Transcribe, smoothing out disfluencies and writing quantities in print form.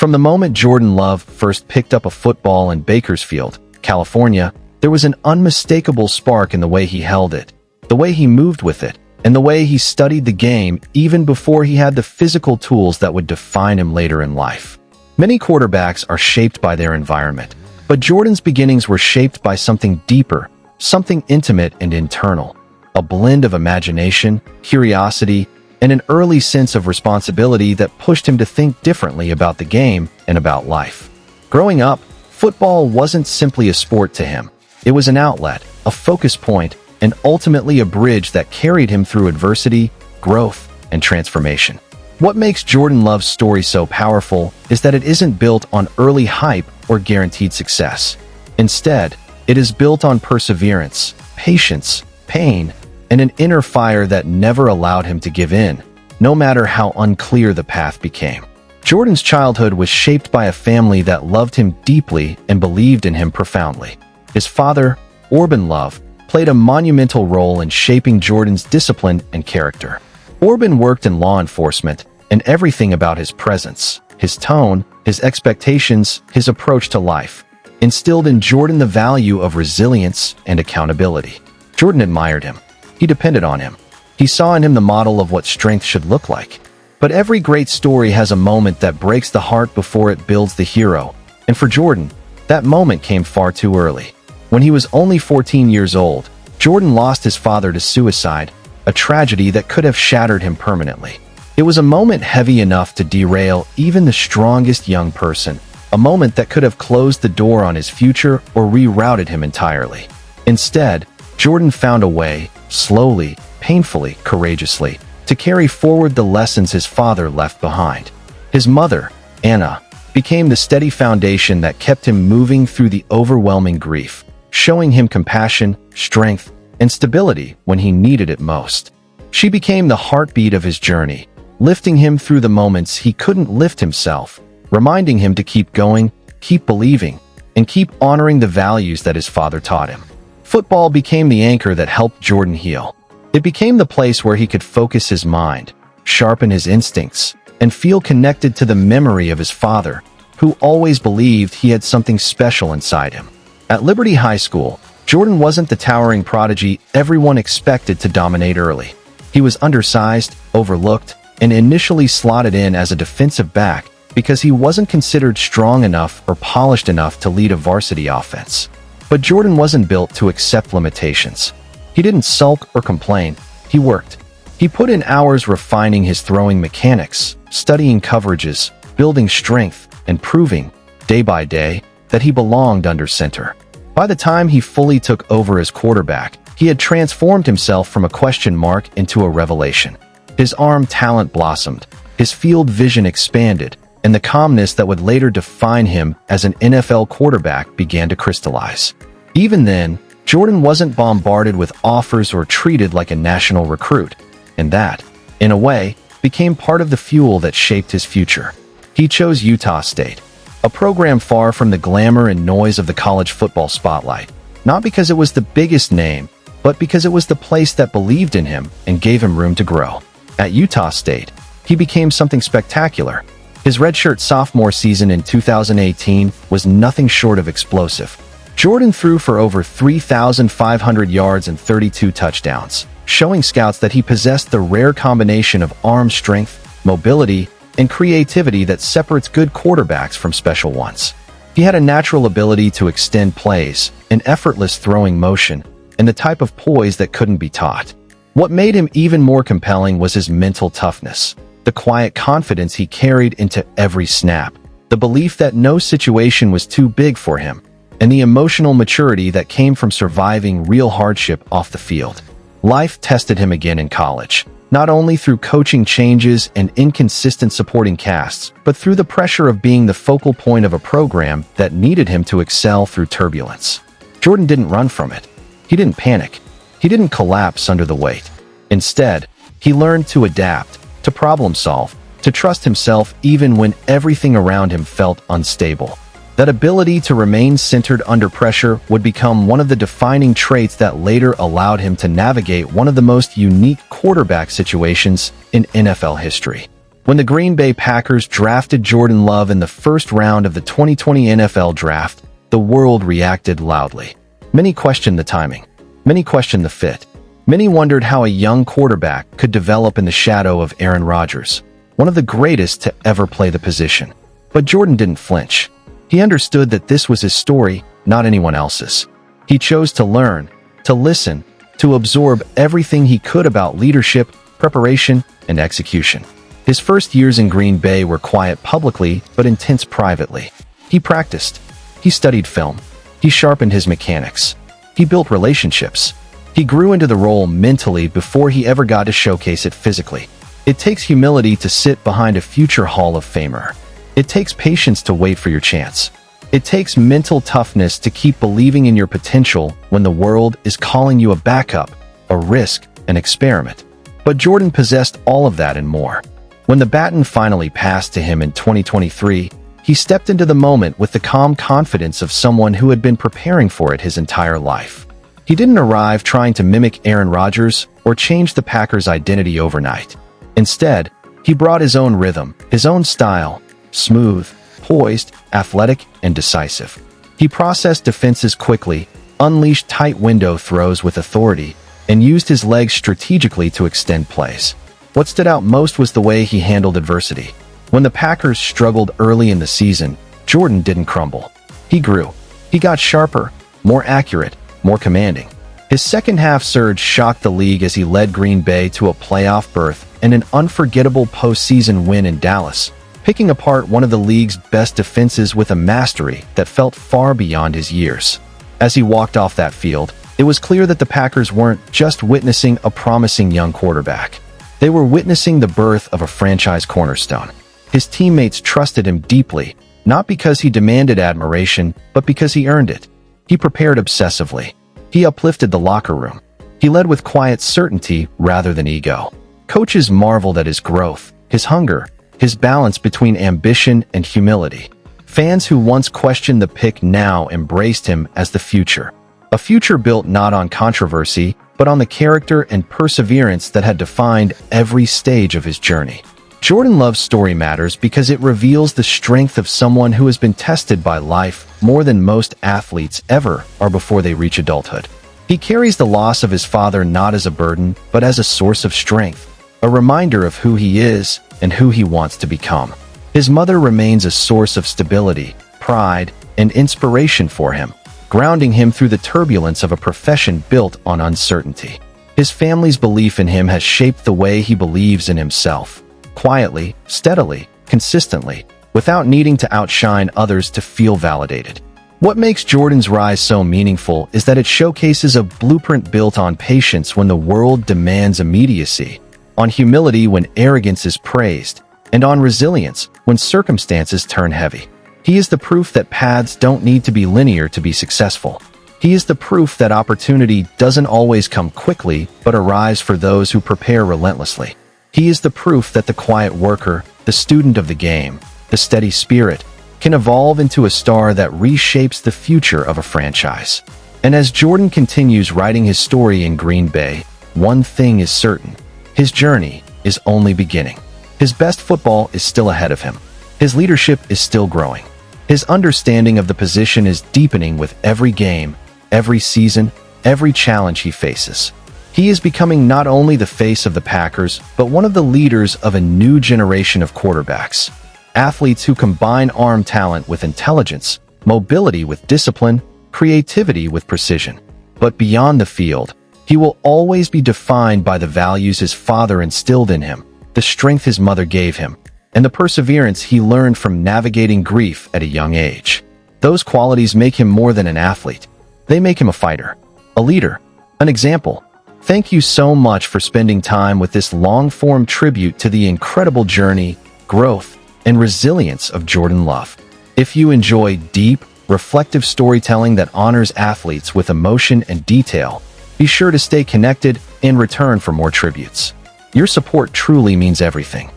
From the moment Jordan Love first picked up a football in Bakersfield, California, there was an unmistakable spark in the way he held it, the way he moved with it, and the way he studied the game even before he had the physical tools that would define him later in life. Many quarterbacks are shaped by their environment, but Jordan's beginnings were shaped by something deeper, something intimate and internal, a blend of imagination, curiosity, and an early sense of responsibility that pushed him to think differently about the game and about life. Growing up, football wasn't simply a sport to him. It was an outlet, a focus point, and ultimately a bridge that carried him through adversity, growth, and transformation. What makes Jordan Love's story so powerful is that it isn't built on early hype or guaranteed success. Instead, it is built on perseverance, patience, pain, and an inner fire that never allowed him to give in, no matter how unclear the path became. Jordan's childhood was shaped by a family that loved him deeply and believed in him profoundly. His father, Orban Love, played a monumental role in shaping Jordan's discipline and character. Orban worked in law enforcement, and everything about his presence, his tone, his expectations, his approach to life, instilled in Jordan the value of resilience and accountability. Jordan admired him. He depended on him. He saw in him the model of what strength should look like. But every great story has a moment that breaks the heart before it builds the hero, and for Jordan, that moment came far too early. When he was only 14 years old, Jordan lost his father to suicide, a tragedy that could have shattered him permanently. It was a moment heavy enough to derail even the strongest young person, a moment that could have closed the door on his future or rerouted him entirely. Instead, Jordan found a way, slowly, painfully, courageously, to carry forward the lessons his father left behind. His mother, Anna, became the steady foundation that kept him moving through the overwhelming grief, showing him compassion, strength, and stability when he needed it most. She became the heartbeat of his journey, lifting him through the moments he couldn't lift himself, reminding him to keep going, keep believing, and keep honoring the values that his father taught him. Football became the anchor that helped Jordan heal. It became the place where he could focus his mind, sharpen his instincts, and feel connected to the memory of his father, who always believed he had something special inside him. At Liberty High School, Jordan wasn't the towering prodigy everyone expected to dominate early. He was undersized, overlooked, and initially slotted in as a defensive back because he wasn't considered strong enough or polished enough to lead a varsity offense. But Jordan wasn't built to accept limitations. He didn't sulk or complain. He worked. He put in hours refining his throwing mechanics, studying coverages, building strength, and proving, day by day, that he belonged under center. By the time he fully took over as quarterback, he had transformed himself from a question mark into a revelation. His arm talent blossomed, his field vision expanded, and the calmness that would later define him as an NFL quarterback began to crystallize. Even then, Jordan wasn't bombarded with offers or treated like a national recruit, and that, in a way, became part of the fuel that shaped his future. He chose Utah State, a program far from the glamour and noise of the college football spotlight, not because it was the biggest name, but because it was the place that believed in him and gave him room to grow. At Utah State, he became something spectacular. His redshirt sophomore season in 2018 was nothing short of explosive. Jordan threw for over 3,500 yards and 32 touchdowns, showing scouts that he possessed the rare combination of arm strength, mobility, and creativity that separates good quarterbacks from special ones. He had a natural ability to extend plays, an effortless throwing motion, and the type of poise that couldn't be taught. What made him even more compelling was his mental toughness, the quiet confidence he carried into every snap, the belief that no situation was too big for him, and the emotional maturity that came from surviving real hardship off the field. Life tested him again in college, not only through coaching changes and inconsistent supporting casts, but through the pressure of being the focal point of a program that needed him to excel through turbulence. Jordan didn't run from it. He didn't panic. He didn't collapse under the weight. Instead, he learned to adapt, to problem solve, to trust himself even when everything around him felt unstable. That ability to remain centered under pressure would become one of the defining traits that later allowed him to navigate one of the most unique quarterback situations in NFL history. When the Green Bay Packers drafted Jordan Love in the first round of the 2020 NFL Draft, the world reacted loudly. Many questioned the timing. Many questioned the fit. Many wondered how a young quarterback could develop in the shadow of Aaron Rodgers, one of the greatest to ever play the position. But Jordan didn't flinch. He understood that this was his story, not anyone else's. He chose to learn, to listen, to absorb everything he could about leadership, preparation, and execution. His first years in Green Bay were quiet publicly, but intense privately. He practiced. He studied film. He sharpened his mechanics. He built relationships. He grew into the role mentally before he ever got to showcase it physically. It takes humility to sit behind a future Hall of Famer. It takes patience to wait for your chance. It takes mental toughness to keep believing in your potential when the world is calling you a backup, a risk, an experiment. But Jordan possessed all of that and more. When the baton finally passed to him in 2023, he stepped into the moment with the calm confidence of someone who had been preparing for it his entire life. He didn't arrive trying to mimic Aaron Rodgers or change the Packers' identity overnight. Instead, he brought his own rhythm, his own style, smooth, poised, athletic, and decisive. He processed defenses quickly, unleashed tight window throws with authority, and used his legs strategically to extend plays. What stood out most was the way he handled adversity. When the Packers struggled early in the season, Jordan didn't crumble. He grew. He got sharper, more accurate, more commanding. His second-half surge shocked the league as he led Green Bay to a playoff berth and an unforgettable postseason win in Dallas, picking apart one of the league's best defenses with a mastery that felt far beyond his years. As he walked off that field, it was clear that the Packers weren't just witnessing a promising young quarterback. They were witnessing the birth of a franchise cornerstone. His teammates trusted him deeply, not because he demanded admiration, but because he earned it. He prepared obsessively. He uplifted the locker room. He led with quiet certainty rather than ego. Coaches marveled at his growth, his hunger, his balance between ambition and humility. Fans who once questioned the pick now embraced him as the future. A future built not on controversy, but on the character and perseverance that had defined every stage of his journey. Jordan Love's story matters because it reveals the strength of someone who has been tested by life more than most athletes ever are before they reach adulthood. He carries the loss of his father not as a burden, but as a source of strength, a reminder of who he is and who he wants to become. His mother remains a source of stability, pride, and inspiration for him, grounding him through the turbulence of a profession built on uncertainty. His family's belief in him has shaped the way he believes in himself, quietly, steadily, consistently, without needing to outshine others to feel validated. What makes Jordan's rise so meaningful is that it showcases a blueprint built on patience when the world demands immediacy, on humility when arrogance is praised, and on resilience when circumstances turn heavy. He is the proof that paths don't need to be linear to be successful. He is the proof that opportunity doesn't always come quickly, but arrives for those who prepare relentlessly. He is the proof that the quiet worker, the student of the game, the steady spirit, can evolve into a star that reshapes the future of a franchise. And as Jordan continues writing his story in Green Bay, one thing is certain: his journey is only beginning. His best football is still ahead of him. His leadership is still growing. His understanding of the position is deepening with every game, every season, every challenge he faces. He is becoming not only the face of the Packers, but one of the leaders of a new generation of quarterbacks. Athletes who combine arm talent with intelligence, mobility with discipline, creativity with precision. But beyond the field, he will always be defined by the values his father instilled in him, the strength his mother gave him, and the perseverance he learned from navigating grief at a young age. Those qualities make him more than an athlete. They make him a fighter, a leader, an example. Thank you so much for spending time with this long-form tribute to the incredible journey, growth, and resilience of Jordan Love. If you enjoy deep, reflective storytelling that honors athletes with emotion and detail, be sure to stay connected and return for more tributes. Your support truly means everything.